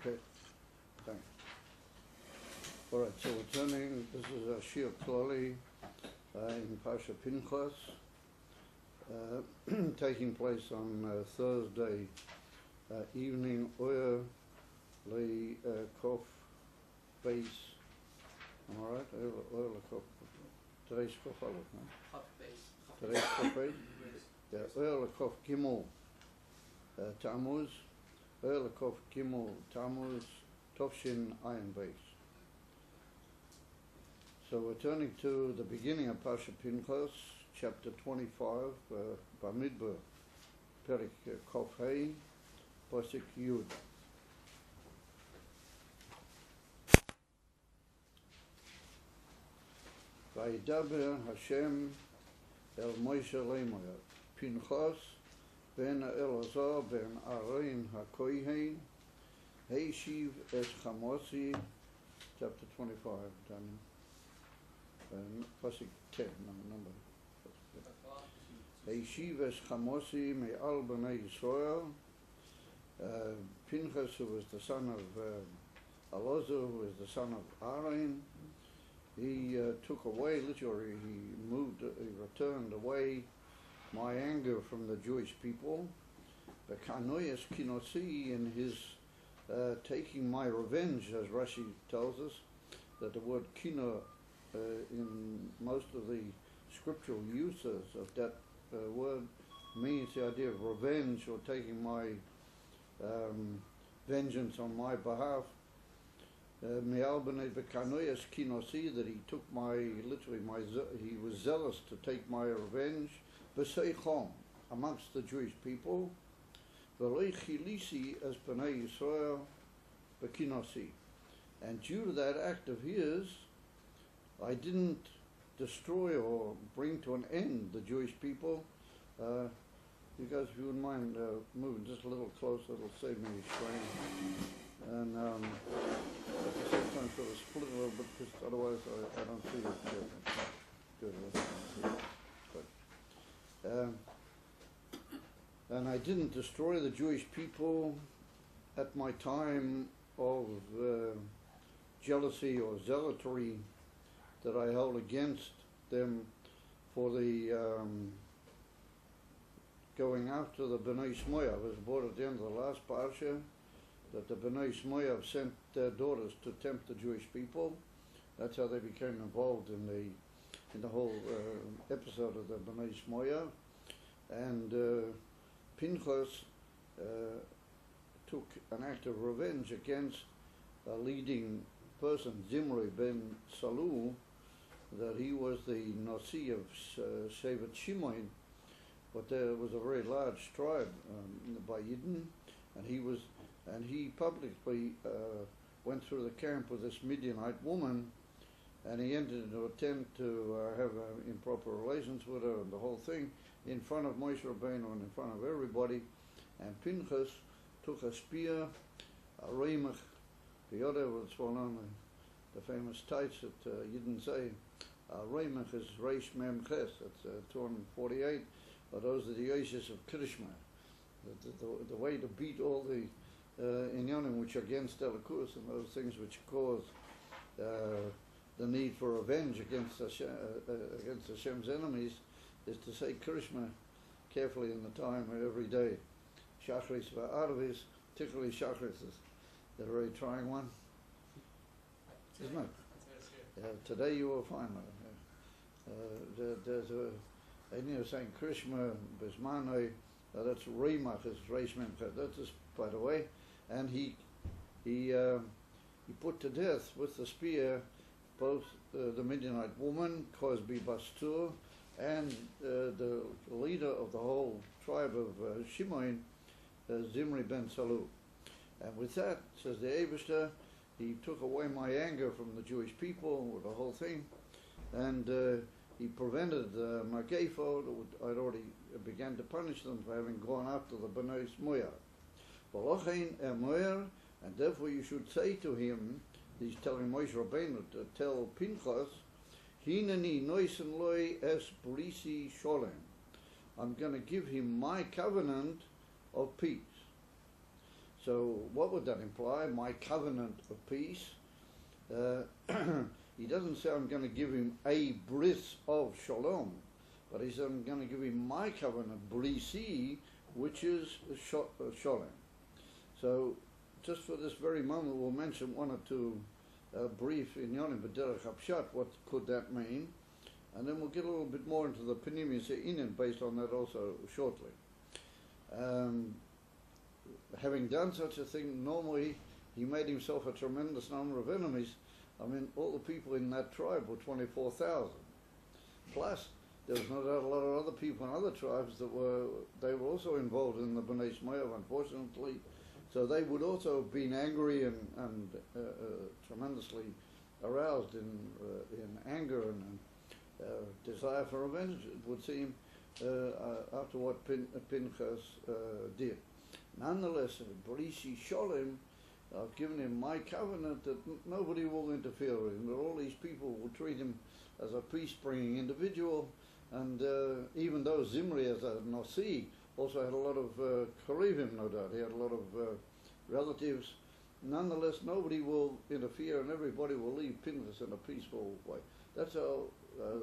Okay, thanks. All right, so we're turning, this is a Shiur Klalli in Parashas Pinchas, taking place on Thursday evening, Oyer Le Kof Beis. Am I right? Oyer Le Kof. Today's Kof Aleph, no? Today's Kof Beis? Yeah, Oyer Le Kof Gimel Tammuz. Oyer Le Kof Gimel Tammuz Tovshin Ayin Beis. So we're turning to the beginning of Parashas Pinchas, chapter 25, Bamidbar, Perik Kof Hei, Pasuk Yud. Vayidaber Hashem el Moshe Leimoyer, Pinchas ben Elazar ben Aaron HaKohen, Heishiv es Chamosi, chapter 25, Daniel. Pasuk 10, number. Heishiv es Chamosi me'al b'nei Yisrael. Pinchas, who was the son of Elazar, who was the son of Aaron, he took away, literally, he returned away my anger from the Jewish people. The Kanoyas Kinosi, in his taking my revenge, as Rashi tells us, that the word Kino in most of the scriptural uses of that word means the idea of revenge or taking my vengeance on my behalf. Me'albanei v'kanoyas kinosi, that he took he was zealous to take my revenge, v'seichom, amongst the Jewish people, v'loi chilisi as b'nei Yisrael v'kinosi. And due to that act of his, I didn't destroy or bring to an end the Jewish people. You guys, if you wouldn't mind moving just a little closer, it'll save me strain. And at the same time, sort of split a little bit, because otherwise I don't see it good. And I didn't destroy the Jewish people at my time of jealousy or zealotry that I held against them for the going after the Bnei Shmoyav. It was brought at the end of the last parsha that the Bnei Shmoyav sent their daughters to tempt the Jewish people. That's how they became involved in the whole episode of the Bnei Shmoyav. And Pinchas took an act of revenge against a leading person, Zimri ben Salu, that he was the Nasi of Shevet Shimon, but there was a very large tribe by Yidden, and he publicly went through the camp with this Midianite woman, and he entered into an attempt to have improper relations with her and the whole thing in front of Moshe Rabbeinu and in front of everybody. And Pinchas took a spear, a remach, the other was well known, the famous tights that Yidden say. Remach is Reish Mem Ches, that's 248, but those are the Yoshes of Krishma. The way to beat all the inyanim which are against Elikus and those things which cause the need for revenge against Hashem's enemies is to say Krishma carefully in the time every day. Shachris v'Arvis, particularly Shachris is the very trying one, isn't it? Today you will find that. There's a saying Krishma Bismanoi, that's Remach, is Reish Mem Ches. That's just, by the way. And he put to death with the spear both the Midianite woman, Cosby Bastur, and the leader of the whole tribe of Shimon, Zimri ben Salu. And with that, says the Eibishter, he took away my anger from the Jewish people with the whole thing, and he prevented the Magefo that I'd already began to punish them for having gone after the Bnei Shmoyav. And therefore you should say to him, he's telling Moshe Rabbeinu to tell Pinchas, Hineni noisen loy es brisi sholem. I'm going to give him my covenant of peace. So what would that imply? My covenant of peace. He doesn't say I'm going to give him a bris of shalom, but he said I'm going to give him my covenant, brisi, which is shalom. So just for this very moment, we'll mention one or two brief inyanim b'derech hapshat. What could that mean? And then we'll get a little bit more into the pnimis inin based on that also shortly. Having done such a thing, normally he made himself a tremendous number of enemies. I mean, all the people in that tribe were 24,000. Plus, there was no doubt a lot of other people in other tribes that were also involved in the Bnei Shmuel, unfortunately. So they would also have been angry and tremendously aroused in anger and desire for revenge, it would seem, after what Pinchas did. Nonetheless, Brisi Sholem, I've given him my covenant that nobody will interfere with him, that all these people will treat him as a peace-bringing individual, and even though Zimri as a Nasi also had a lot of Karivim, no doubt, he had a lot of relatives, nonetheless nobody will interfere and everybody will leave Pinchas in a peaceful way. That's how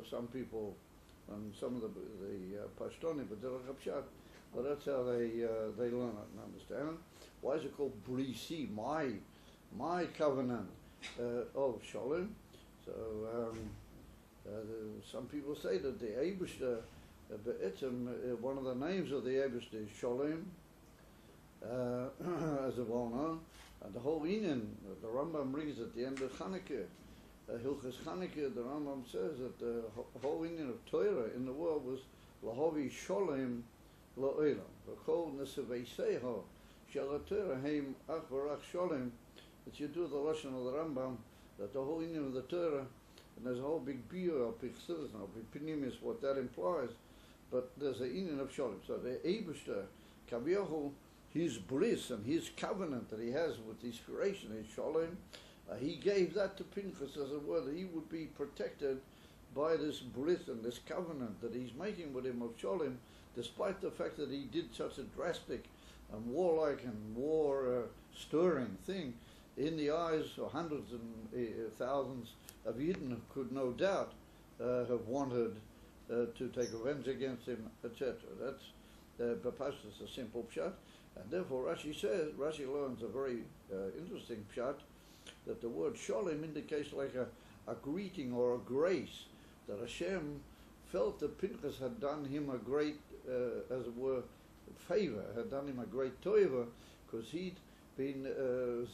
some people, and some of the Pashtonim, but that's how they learn it and understand it. Why is it called Brisi, my covenant of Shalom? So some people say that the Eibishter, one of the names of the Eibishter is Shalom, as a well-known, and the whole Inyan, the Rambam brings at the end of Chanukah, Hilchas Chanukah, the Rambam says that the whole Inyan of Torah in the world was Lahavi Shalom La'olam, V'chol Neseveiseho Shel Torah Heim Ach V'rach Shalom. That you do the Lashon of the Rambam, that the whole Inyan of the Torah, and there's a whole big biur, a big citizen, a big pinim is what that implies, but there's an Inyan of Shalom. So the Eibishter, Kaviyahu, his bris and his covenant that he has with his creation, his Shalom, he gave that to Pinchas as it were, that he would be protected by this bris and this covenant that he's making with him of Shalom, despite the fact that he did such a drastic and warlike and war-stirring thing in the eyes of hundreds and thousands of Yidden who could no doubt have wanted to take revenge against him, etc. That's Pashas, a simple pshat. And therefore Rashi learns a very interesting pshat, that the word Shalom indicates like a greeting or a grace, that Hashem felt that Pinchas had done him a great, as it were, favor, had done him a great toiva, because he'd been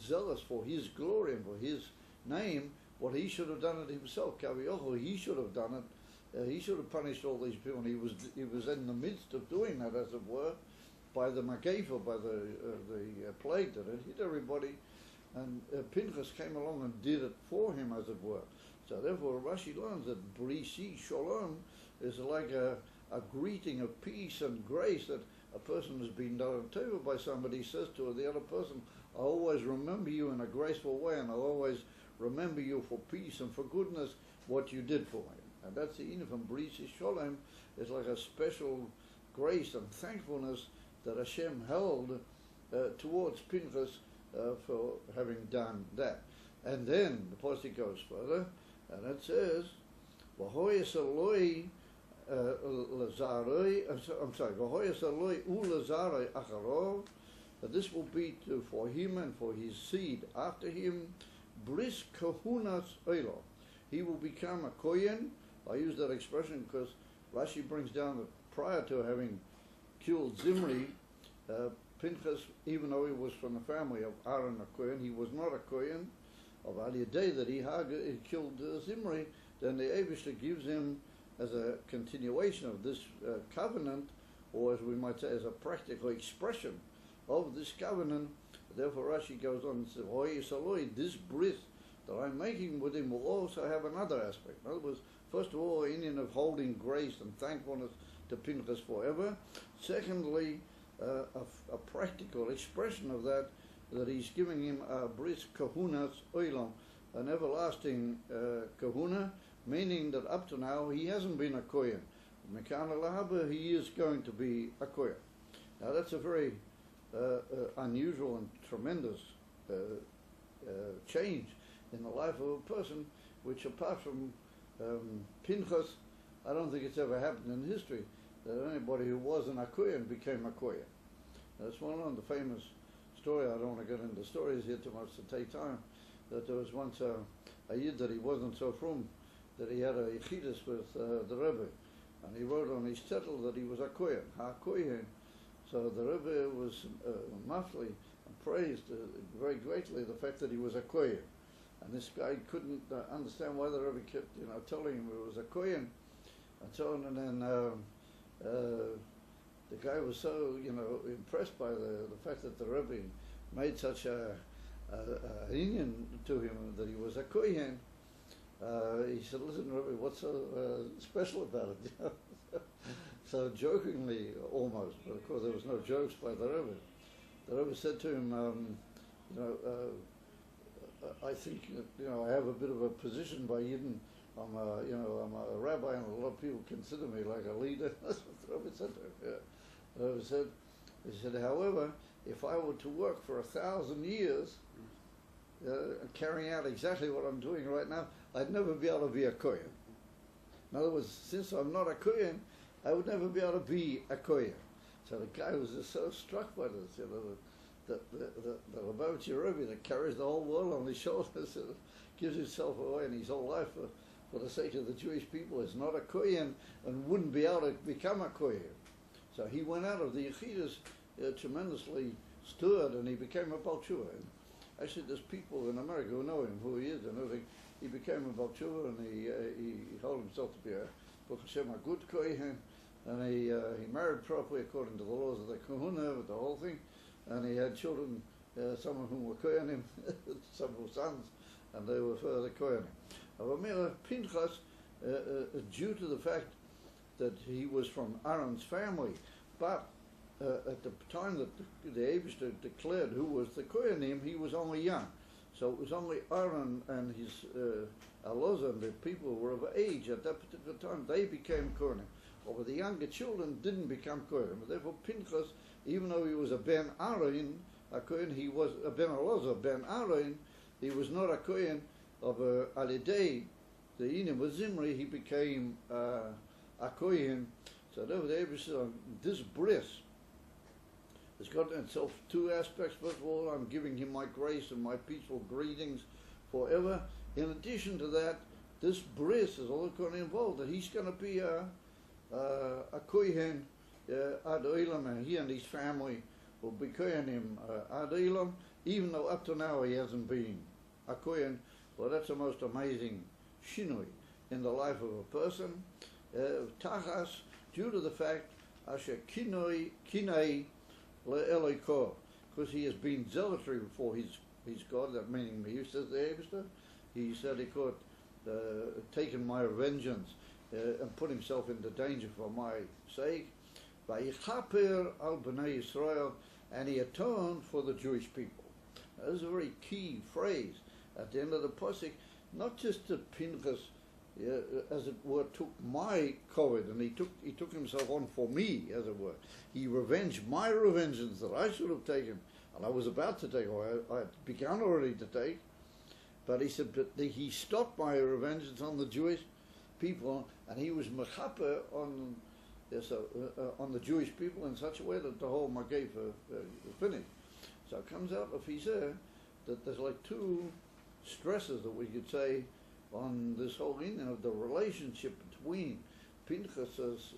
zealous for his glory and for his name, what he should have done it himself. Kaviyocho, he should have done it. He should have punished all these people, and he was in the midst of doing that, as it were, by the Magefa, by the plague that had hit everybody, and Pinchas came along and did it for him, as it were. So therefore Rashi learns that Brisi Shalom is like a greeting of peace and grace, that a person has been done to by somebody, says to the other person, I'll always remember you in a graceful way, and I'll always remember you for peace and for goodness, what you did for me. And that's the inyan from Brisi Shalom, is like a special grace and thankfulness that Hashem held towards Pinchas for having done that. And then the pasuk goes further, and it says, "V'hoyes Eloi lazaroi." I'm sorry, "V'hoyes Eloi ulazaroi acharov." That this will be for him and for his seed after him, bris kahunas oilo. He will become a kohen. I use that expression because Rashi brings down that prior to having killed Zimri, Pinchas, even though he was from the family of Aaron a Kohen, he was not a Kohen. Of Al Yadei that he killed Zimri, then the Eibishter gives him, as a continuation of this covenant, or as we might say, as a practical expression of this covenant. Therefore Rashi goes on and says, Hoy Saloi, this bris that I'm making with him will also have another aspect. In other words, first of all, an Indian of holding grace and thankfulness to Pinchas forever. Secondly, a practical expression of that he's giving him a bris kahunas oilam, an everlasting kahuna, meaning that up to now he hasn't been a kohen. Mekan alahaba, he is going to be a kohen. Now that's a very unusual and tremendous change in the life of a person, which apart from Pinchas, I don't think it's ever happened in history that anybody who was an Akuyan became a Kohen. That's one of the famous story. I don't want to get into stories here too much to take time. That there was once a Yid that he wasn't so frum, that he had a Yechidus with the Rebbe, and he wrote on his title that he was a Kohen, ha-Kohen. So the Rebbe was mafli and praised very greatly the fact that he was a Kohen. And this guy couldn't understand why the Rebbe kept, telling him it was a Kohen, and so on. And then the guy was so, impressed by the fact that the Rebbe made such a union to him that he was a Kohen. He said, "Listen, Rebbe, what's so special about it?" So jokingly, almost, but of course there was no jokes by the Rebbe. The Rebbe said to him, I think I have a bit of a position by Yidden. I'm a rabbi, and a lot of people consider me like a leader. That's what the Rebbe said to him. Yeah. The Rebbe said, however, if I were to work for 1,000 years, carrying out exactly what I'm doing right now, I'd never be able to be a Kohen. In other words, since I'm not a Kohen, I would never be able to be a Kohen. So the guy was just so struck by this, the Lubavitcher Rebbe that carries the whole world on his shoulders, gives himself away in his whole life for the sake of the Jewish people, is not a Kohen and wouldn't be able to become a Kohen. So he went out of the Yechidus tremendously stirred, and he became a Baal Tshuva. Actually, there's people in America who know him, who he is, and everything. He became a Baal Tshuva, and he held himself to be a good Kohen, and he married properly according to the laws of the Kahuna, with the whole thing, and he had children, some of whom were Kohenim, some were sons, and they were further Kohenim. However, Pinchas, due to the fact that he was from Aaron's family, but at the time that the Eibishter declared who was the Kohenim, he was only young. So it was only Aaron and his Elazar, and the people who were of age at that particular time, they became Kohenim. But the younger children didn't become Kohenim. Therefore Pinchas, even though he was a Ben Aaron, a Kohen, he was a Ben Elazar, Ben Aaron, he was not a Kohen of Alidei, the Inim of Zimri, he became a Kohen. So therefore the Eibishter, this bris, it's got in itself two aspects. First of all, I'm giving him my grace and my peaceful greetings forever. In addition to that, this bris is all going to involve that he's going to be a Kohen ad olam, and he and his family will be Kohenim ad olam, even though up to now he hasn't been a Kohen. Well, that's the most amazing shinui in the life of a person. Tachas, due to the fact, asher kinei le'eloiko, because he has been zealotry before his God, that meaning me, says the Eibishter. He said he could taken my vengeance and put himself into danger for my sake. Vayichaper al b'nei Yisrael, and he atoned for the Jewish people. Now, this is a very key phrase at the end of the pasuk. Not just that Pinchas, as it were, took my COVID, and he took himself on for me, as it were. He revenged my revengeance that I should have taken, and I was about to take, or I had begun already to take. But he said, but he stopped my revengeance on the Jewish people, and he was mechaper on the Jewish people in such a way that the whole Magef finished. So it comes out of his that there's like two stresses that we could say on this whole union of the relationship between Pinchas's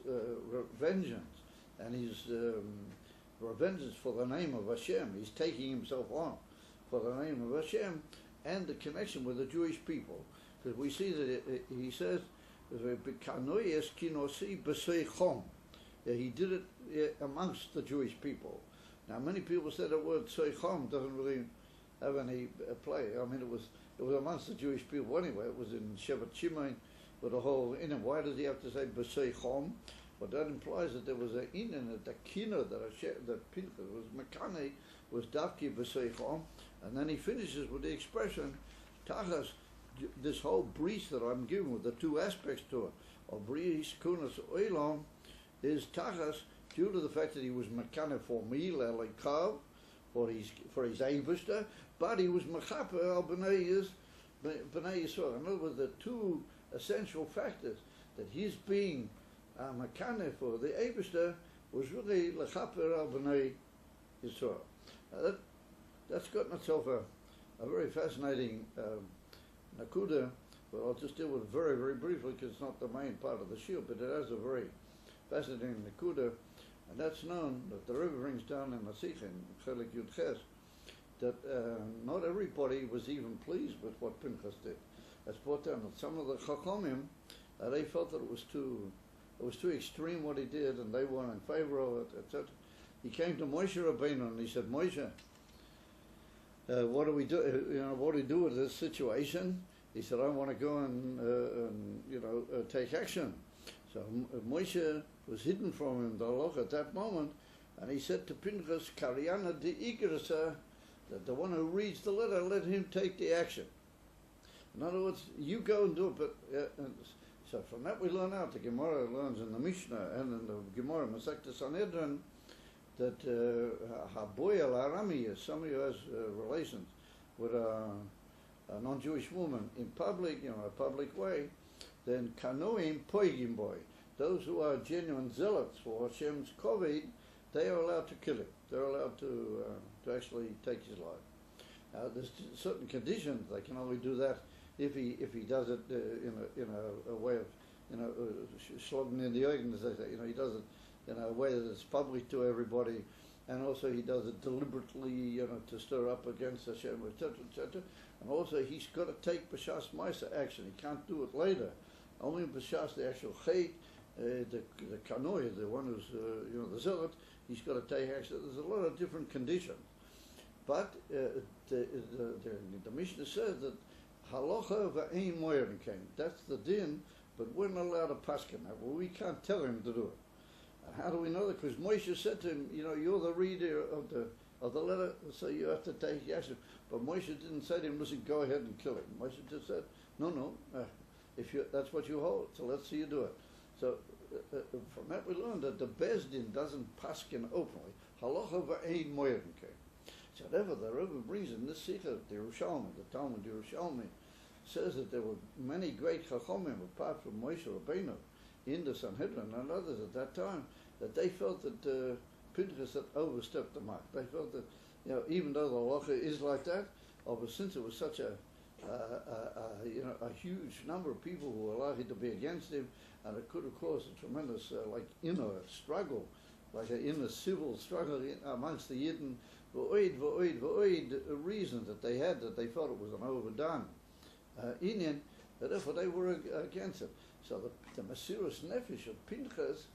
vengeance and his revengeance for the name of Hashem. He's taking himself on for the name of Hashem, and the connection with the Jewish people. Because we see that he says, he did it amongst the Jewish people. Now many people say the word Seichom doesn't really have any play. I mean, it was amongst the Jewish people anyway. It was in Shevet Shimon with the whole inyan. Why does he have to say B'Seichom? But that implies that there was an inyan, that the kina that Pinchas was Mekane was Davki B'Seichom, and then he finishes with the expression Tachas, this whole bris that I'm giving with the two aspects to it of bris kunas olam is Tachas due to the fact that he was mekane for meal, elikav, for his Eibishter, but he was mechaper al b'nei Yisrael. In other words, the two essential factors that his being mekane for the Eibishter was really lechaper al b'nei Yisrael. That's gotten itself a very fascinating nakuda. But I'll just deal with it very, very briefly because it's not the main part of the shiur, but it has a very fascinating nakuda, and that's known that the Rebbe brings down in the Sikh in Chelik Yud Ches that not everybody was even pleased with what Pinchas did. It's brought down that some of the Chachamim they felt that it was too extreme what he did, and they weren't in favor of it, etc. He came to Moshe Rabbeinu and he said, Moshe, what do we do? What do we do with this situation? He said, I want to go and take action. So Moshe was hidden from him, the halacha, at that moment, and he said to Pinchas, Karyana de Igrasa, that the one who reads the letter, let him take the action. In other words, you go and do it. But so from that we learn out. The Gemara learns in the Mishnah and in the Gemara Masechta Sanhedrin that Haboyel Arami is somebody who has relations with a non-Jewish woman in public, a public way, then Kanoim Poigim Boy. Those who are genuine zealots for Hashem's Koved, they are allowed to kill him. They're allowed to actually take his life. Now, there's certain conditions. They can only do that if he does it in a way of slogging in the organ, as they say. He does it in a way that is public to everybody, and also he does it deliberately, to stir up against Hashem, etc., etc. And also he's got to take B'shas Maisa action. He can't do it later. Only in B'shas the actual Chet, the Kanoy, the one who's the zealot, he's got to take action. There's a lot of different conditions. But the Mishnah says that halacha v'ein moyerin came. That's the din, but we're not allowed to paskin that. Well, we can't tell him to do it. How do we know that? Because Moshe said to him, you're the reader of the letter, so you have to take action. But Moshe didn't say to him, listen, go ahead and kill him. Moshe just said, no, that's what you hold, so let's see you do it. So from that we learned that the Bezdin doesn't paskin openly. Halacha v'ein moyerin came. So therefore the Rebbe brings in this Sikha, the Yerushalmi, the Talmud Yerushalmi, says that there were many great Chachamim apart from Moshe Rabbeinu in the Sanhedrin and others at that time, that they felt that Pinchas had overstepped the mark. They felt that, even though the halacha is like that, but since it was such a huge number of people who were likely to be against him, and it could have caused a tremendous inner struggle, like an inner civil struggle amongst the Yidden, reasons that they had, that they felt it was an overdone Inyan, that therefore they were against it. So the Mesiras Nefesh of Pinchas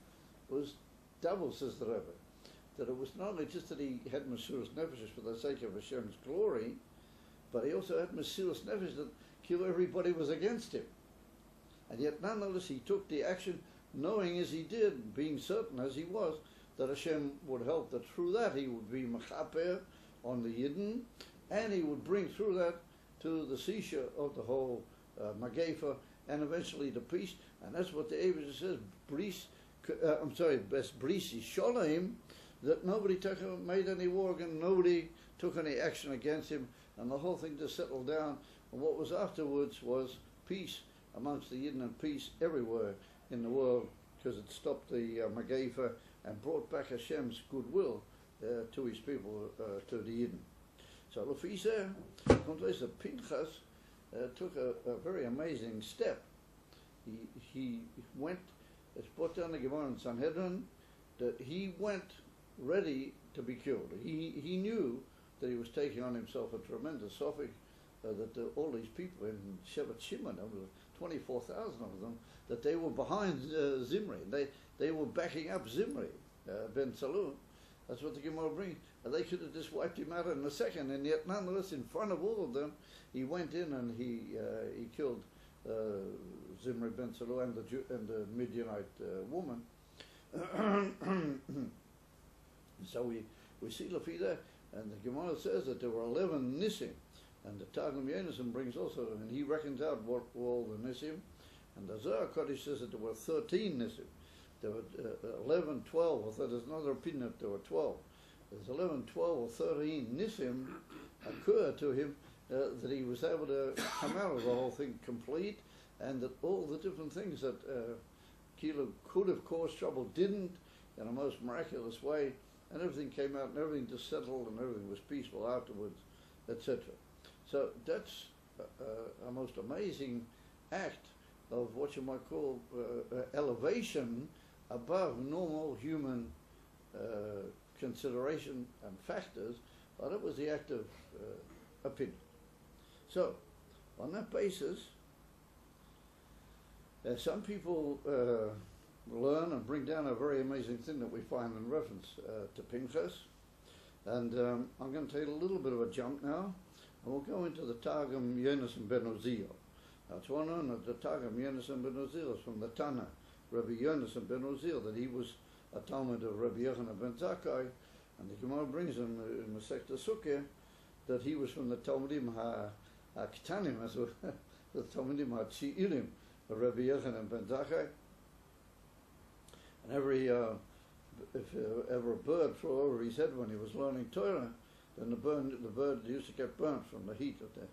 was double, says the Rebbe. That it was not only just that he had Mesiras Nefesh for the sake of Hashem's glory, but he also had Mesiras Nefesh that everybody was against him. And yet nonetheless he took the action, knowing as he did, being certain as he was, that Hashem would help, that through that he would be mechaper on the Yidden, and he would bring through that to the seizure of the whole Magefa, and eventually the peace. And that's what the Eibusha says, best brisi sholem, that nobody made any war against, nobody took any action against him, and the whole thing just settled down. And what was afterwards was peace amongst the Yidden and peace everywhere in the world, because it stopped the Magefa and brought back Hashem's goodwill to his people, to the Yidden. So Lefisa, that Pinchas took a very amazing step. He went, it's brought down the Gemara in Sanhedrin, that he went ready to be killed. He knew that he was taking on himself a tremendous suffix, that all these people in Shevet Shimon, 24,000 of them, that they were behind Zimri. They were backing up Zimri, Ben Salul. That's what the Gemara brings. And they could have just wiped him out in a second, and yet nonetheless, in front of all of them, he went in and he killed Zimri Ben Salul and the Midianite woman. So we see Lafida, and the Gemara says that there were 11 Nisim, and the Targum Yonason brings also, and he reckons out what were all the Nisim, and the Zohar Kodesh says that there were 13 Nisim. there were 11, 12, or there's another opinion that there were 12. There's 11, 12, or 13 nisim occur to him that he was able to come out of the whole thing complete, and that all the different things that Kilo could have caused trouble didn't, in a most miraculous way, and everything came out and everything just settled and everything was peaceful afterwards, etc. So that's a most amazing act of what you might call elevation above normal human consideration and factors, but it was the act of opinion. So, on that basis, some people learn and bring down a very amazing thing that we find in reference to Pinchas, and I'm going to take a little bit of a jump now, and we'll go into the Targum Yonasan ben Uziel. Now it's well known that the Targum Yonasan ben Uziel is from the Tana, Rabbi Yonasan ben Uziel, that he was a Talmud of Rabbi Yochanan ben Zakkai, and the Gemara brings him in Masechta Sukkah that he was from the Talmudim HaKtanim, as well, the Talmudim HaTzi'ilim of Rabbi Yochanan ben Zakkai. And if ever a bird flew over his head when he was learning Torah, then the bird used to get burnt from the heat of the.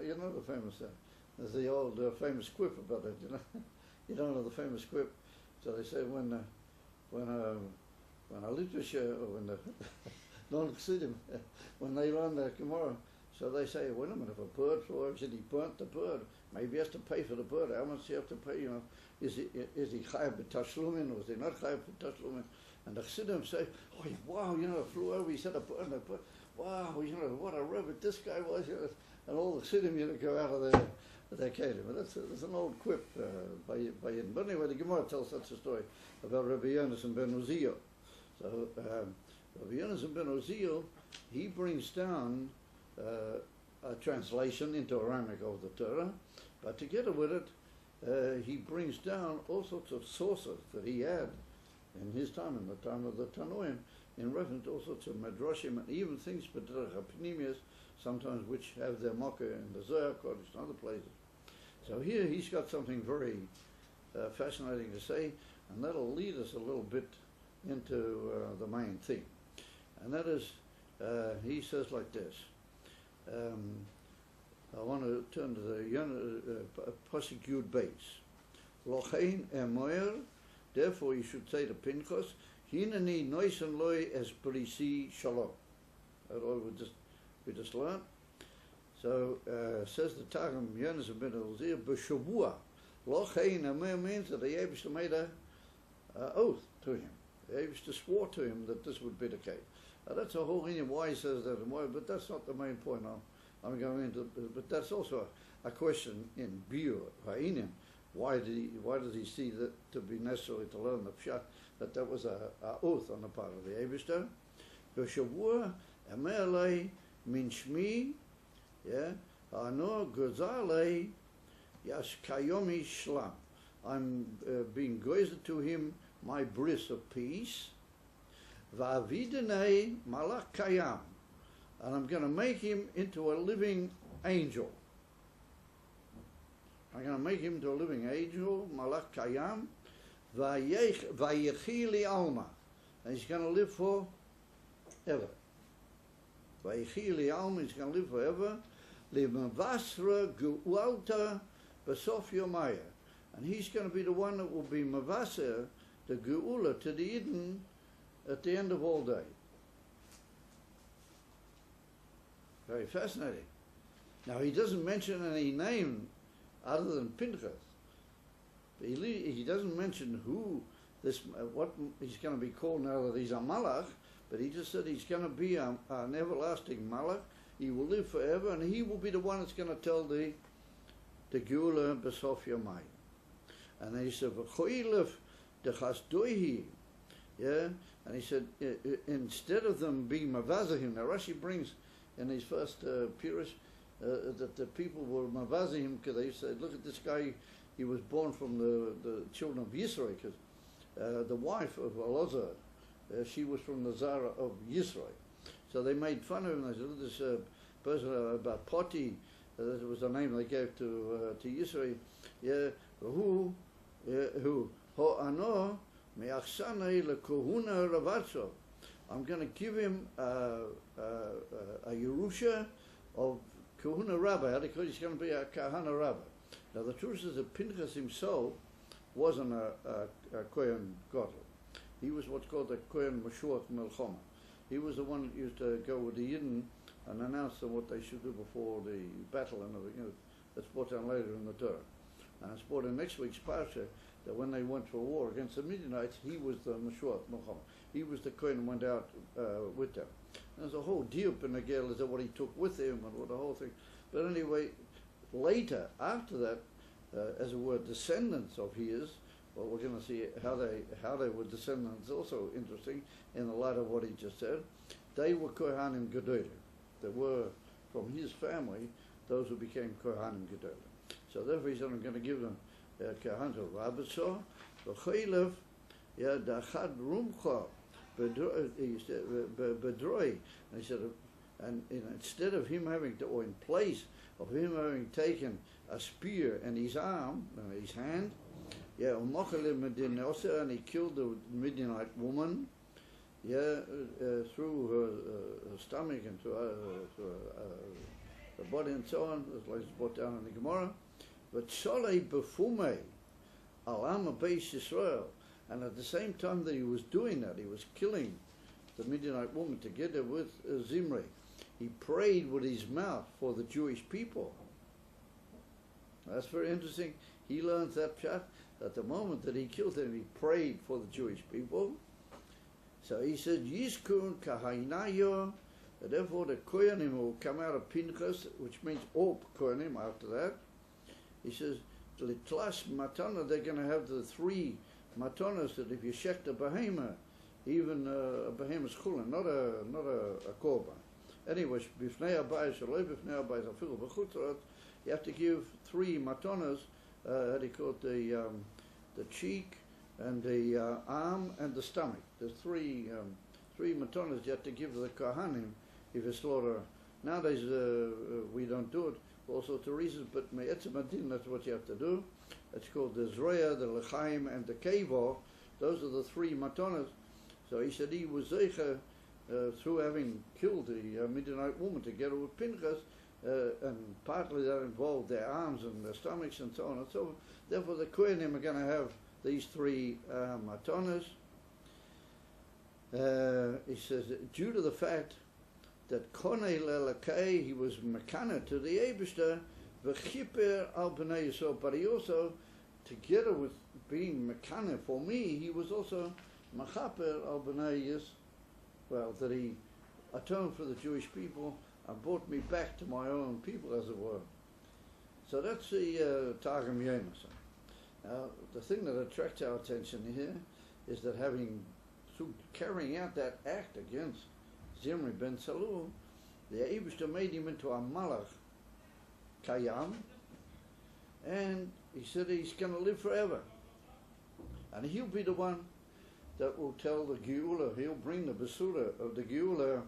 You know the famous. There's the old famous quip about it. You know, you don't know the famous quip. So they say when a literature or when the non-Chassidim when they learn the Gemara, so they say, wait a minute, if a bird flew over, said he burnt the bird, maybe he has to pay for the bird. How much do you have to pay? You know, is he chayav b'tashlumin or is he not chayav b'tashlumin? And the Chassidim say, oh wow, you know, it flew over. He said a bird. Wow, you know, what a rabbit this guy was. You know, and all the Chassidim, you know, go out of their kelim. But that's an old quip by Yidden. But anyway, the Gemara tells such a story about Rabbi Yonasan ben Uziel. So Rabbi Yonasan ben Uziel, he brings down a translation into Aramaic of the Torah, but together with it, he brings down all sorts of sources that he had in his time, in the time of the Tanoim, in reference to all sorts of Medrashim and even things, Pneumius, sometimes which have their mocker in the Zohar Kodesh and other places. So here he's got something very fascinating to say, and that'll lead us a little bit into the main theme. And that is, he says like this. I want to turn to the Pasuk Yud Beis. Lochein Emoyer, therefore you should say to Pinchas, Hineni Noisan Loi es Brisi Shalom. That's all we just learned. So says the Targum Yonasan ben Uziel, B'Shavua. Lochein Emoyer means that the Eibishter made an oath to him. The Eibishter swore to him that this would be the case. That's a whole thing why he says that and why, but that's not the main point I'm going into. But that's also a question in Biur Ha'inim. Why did he see that to be necessary to learn the pshat that was a oath on the part of the Eibishter? V'shavua emelei min shmi, yeah, ano gozalei yash kayomi shlam. I'm being goized to him my bris of peace. Va'avidenei malach kayam, and I'm going to make him into a living angel. I'm going to make him into a living angel, malach kayam, va'yechi li alma, and he's going to live forever. Va'yechi li alma, he's going to live forever. Limavasra gu'alta b'sof yomaya, and he's going to be the one that will be mavaser, the geula to the Eden at the end of all day. Very fascinating. Now he doesn't mention any name other than Pinchas. He doesn't mention who this, what he's going to be called now that he's a malach, but he just said he's going to be an everlasting malach. He will live forever, and he will be the one that's going to tell the geula b'sof yomai. And then he said, "V'choilef dechasdoihi." Yeah, and he said, instead of them being mavazahim, now Rashi brings in his first Pirush that the people were mavazahim because they said, look at this guy, he was born from the children of Yisrael, because the wife of Elazar, she was from the Zara of Yisrael. So they made fun of him. They said, look, this person about Poti, that was the name they gave to Yisrael. Yeah, who Ho'ano me'achsanei lekohuna ravatso. I'm going to give him a Yerusha of Kahuna Rabbi, because he's going to be a Kahana Rabbi. Now the truth is that Pinchas himself wasn't a Kohen Gadol. He was what's called a Kohen Mashuach Melchoma. He was the one that used to go with the Yidden and announce them what they should do before the battle and everything. That's brought down later in the Torah. And it's brought in next week's Parsha that when they went for war against the Midianites, he was the Mashuach Melchoma. He was the Kohen and went out with them. And there's a whole deal in the Gale as to what he took with him and what the whole thing. But anyway, later, after that, as it were, descendants of his, well, we're going to see how they were descendants, also interesting, in the light of what he just said. They were Kohanim Gedolim. They were, from his family, those who became Kohanim Gedolim. So therefore he said, I'm going to give them Kohan to Rabbitzah, V'chaylev, Dachad Rumcha, Bedroi. And he said, and instead of him having to, or in place of him having taken a spear in his arm, his hand, and he killed the Midianite woman, through her stomach and through her body and so on, as like it's brought down in the Gemara. But Sholei Befume, Alama Beis Yisrael, and at the same time that he was doing that, he was killing the Midianite woman together with Zimri. He prayed with his mouth for the Jewish people. That's very interesting. He learns that pshat, at the moment that he killed him, he prayed for the Jewish people. So he said, Yizkun Kahainayo, therefore the Kohanim will come out of Pinchas, which means all Kohanim after that. He says, Litlas Matana, they're going to have the 3 Matanas that if you shech the Behema, even a Behemoth's Chulin, not a Korban. Anyway, Bifnei Abayis, Shaloi Bifnei Abayis, Afilu B'chutzot, you have to give 3 Matanas, how do you call it, the cheek, and the arm, and the stomach. There's 3 Matanas you have to give to the Kohanim if you slaughter. Nowadays we don't do it for all sorts of reasons, but Me'etzem Adin, that's what you have to do. It's called the Zroya, the Lechaim, and the Kevor. Those are the 3 Matanas. So he said he was Zeicha through having killed the Midianite woman together with Pinchas, and partly that involved their arms and their stomachs and so on and so forth. Therefore the Kohanim are going to have these 3 Matanas. He says, due to the fact that Konei Lelakei, he was Mekana to the Eibishter, V'chiper al B'nai Yisrael, but he also, together with being Mekana for me, he was also Machaper al B'nai Yisrael, well, that he atoned for the Jewish people and brought me back to my own people, as it were. So that's the Targum Yonos. Now, the thing that attracts our attention here is that through carrying out that act against Zimri ben Salu, the Eibishter made him into a Malach Kayam, and he said he's going to live forever. And he'll be the one that will tell the Geula, he'll bring the Basura of the Geula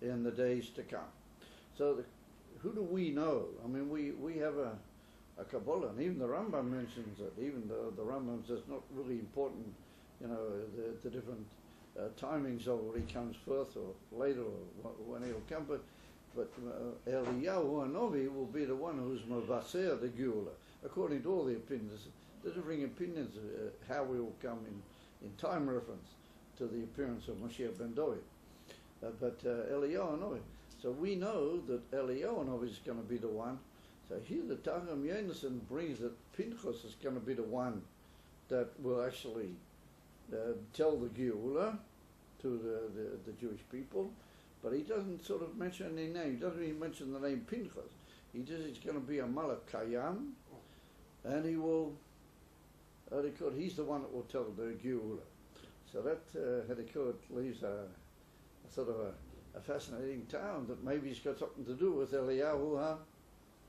in the days to come. So who do we know? I mean, we have a Kabbalah, and even the Rambam mentions it. Even the Rambam says it's not really important, the different timings of where he comes first or later or when he'll come, but Eliyahu Hanavi will be the one who's Mavaser the Geula, according to all the opinions. The differing opinions how we will come in time reference to the appearance of Moshiach ben David. But Eliyahu Hanavi. So we know that Eliyahu Hanavi is going to be the one. So here the Targum Yonason brings that Pinchas is going to be the one that will actually tell the Geula to the Jewish people, but he doesn't sort of mention any name. He doesn't even mention the name Pinchas. He just, it's going to be a Malach Kayam, and he will, he's the one that will tell the Geula. So that, leaves a sort of a fascinating town that maybe it's got something to do with Eliyahu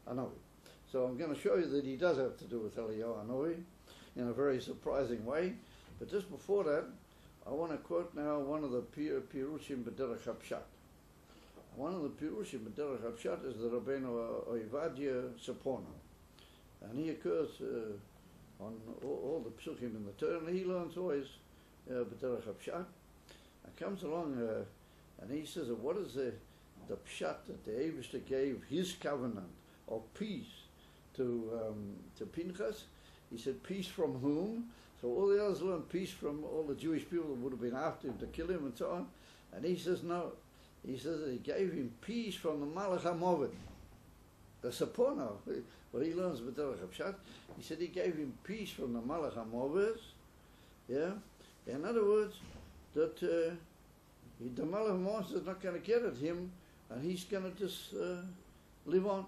Hanavi. So I'm going to show you that he does have to do with Eliyahu Hanavi in a very surprising way. But just before that, I want to quote now one of the Pirushim B'derech HaPshat. One of the Pirushim B'derech HaPshat is the Rabbeinu Ovadia Saporno. And he occurs on all the psukim in the Torah, and he learns always b'derech pshat. And comes along and he says, what is the pshat that the Eibishter gave his covenant of peace to Pinchas? He said, peace from whom? So all the others learned peace from all the Jewish people that would have been after him to kill him and so on. And he says, no. He says that he gave him peace from the Malach HaMovid. The Sapono, what he learns with Derech Pshat, he said he gave him peace from the Malach HaMovid. Yeah? In other words, that the Malach HaMovid is not going to get at him, and he's going to just live on.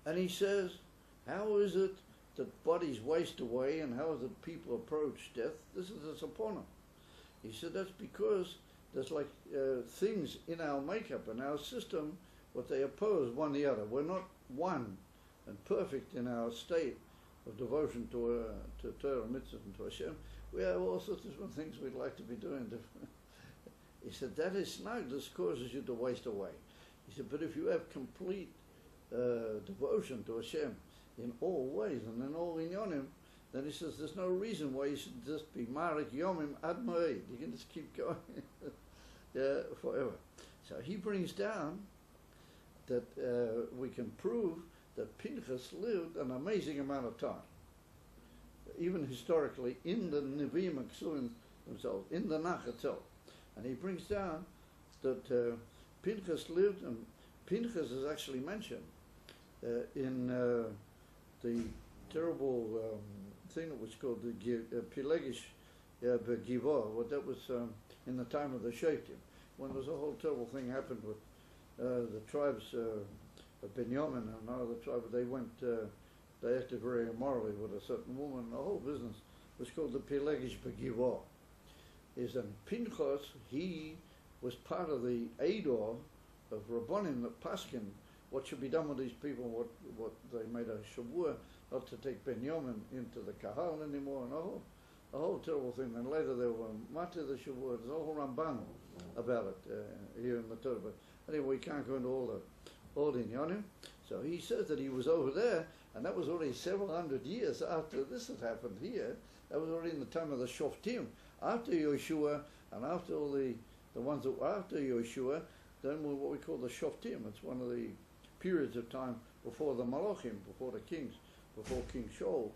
And he says, how is it that bodies waste away, and how is it people approach death? This is a Sapono. He said that's because there's like things in our makeup and our system, what they oppose one the other. We're not one and perfect in our state of devotion to Torah, mitzvah, and to Hashem. We have all sorts of different things we'd like to be doing. He said that is snug. This causes you to waste away. He said, but if you have complete devotion to Hashem in all ways and in all inyonim, then he says there's no reason why you should just be Marik Yomim Ad Moed. You can just keep going forever. So he brings down that we can prove that Pinchas lived an amazing amount of time, even historically, in the Nevi'im and Ksuvim themselves, in the Nach itself. And he brings down that Pinchas lived, and Pinchas is actually mentioned in the terrible thing that was called the Pelegish Begivah. What that was in the time of the Shaitim, when there was a whole terrible thing happened with the tribes of Benjamin and another tribe. They acted very immorally with a certain woman. The whole business was called the Pelegish Begivah. Is that Pinchas, he was part of the Ador of Rabbanim, the Paskin, what should be done with these people, what they made a shavua, not to take Benjamin into the Kahal anymore, and a whole terrible thing. And later they were Mati the shavua. There's a whole Ramban about it here in the Torah. But anyway, we can't go into all the inyanim. So he says that he was over there, and that was already several hundred years after this had happened here. That was already in the time of the Shoftim. After Yeshua, and after all the ones that were after Yeshua, then were what we call the Shoftim. It's one of the periods of time before the Malachim, before the kings, before King Shaul.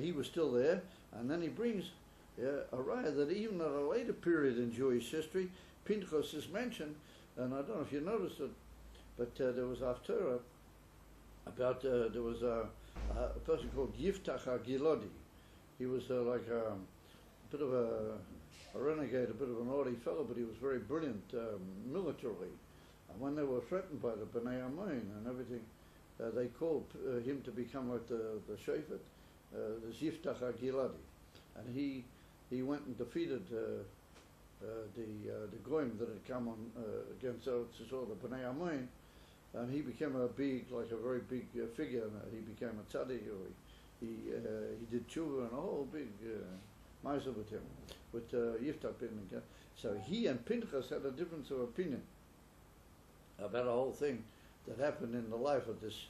He was still there, and then he brings a raya that even at a later period in Jewish history, Pinchas is mentioned, and I don't know if you noticed it, but there was after about there was a person called Yiftach HaGiladi. He was like a bit of a renegade, a bit of an naughty fellow, but he was very brilliant militarily. And when they were threatened by the Bnei Ammon and everything, they called him to become like the Shafet, the Yiftach HaGiladi. And he went and defeated the Goyim that had come on against Eretz Yisrael, the Bnei Ammon, and he became a very big figure. He became a tzaddik, or he did tshuva and a whole big ma'aseh with him, with Yiftach ben. So he and Pinchas had a difference of opinion about a whole thing that happened in the life of this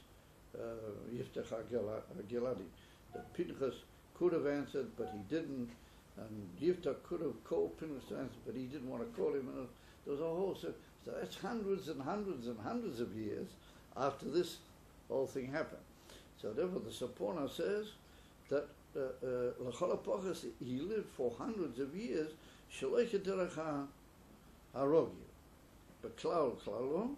Yiftach HaGiladi. That Pinchas could have answered, but he didn't, and Yiftach could have called Pinchas to answer, but he didn't want to call him. And there was a whole so that's hundreds and hundreds and hundreds of years after this whole thing happened. So therefore the Saporna says that L'chol HaPachas, he lived for hundreds of years, Shaloi K'derech HaRogil, B'klal Klalo.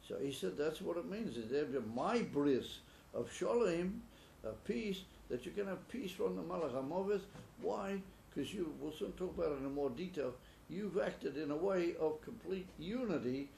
So he said that's what it means. Is there my bris of Shalom, peace, that you can have peace from the Malach HaMovid. Why? Because we'll soon talk about it in more detail, you've acted in a way of complete unity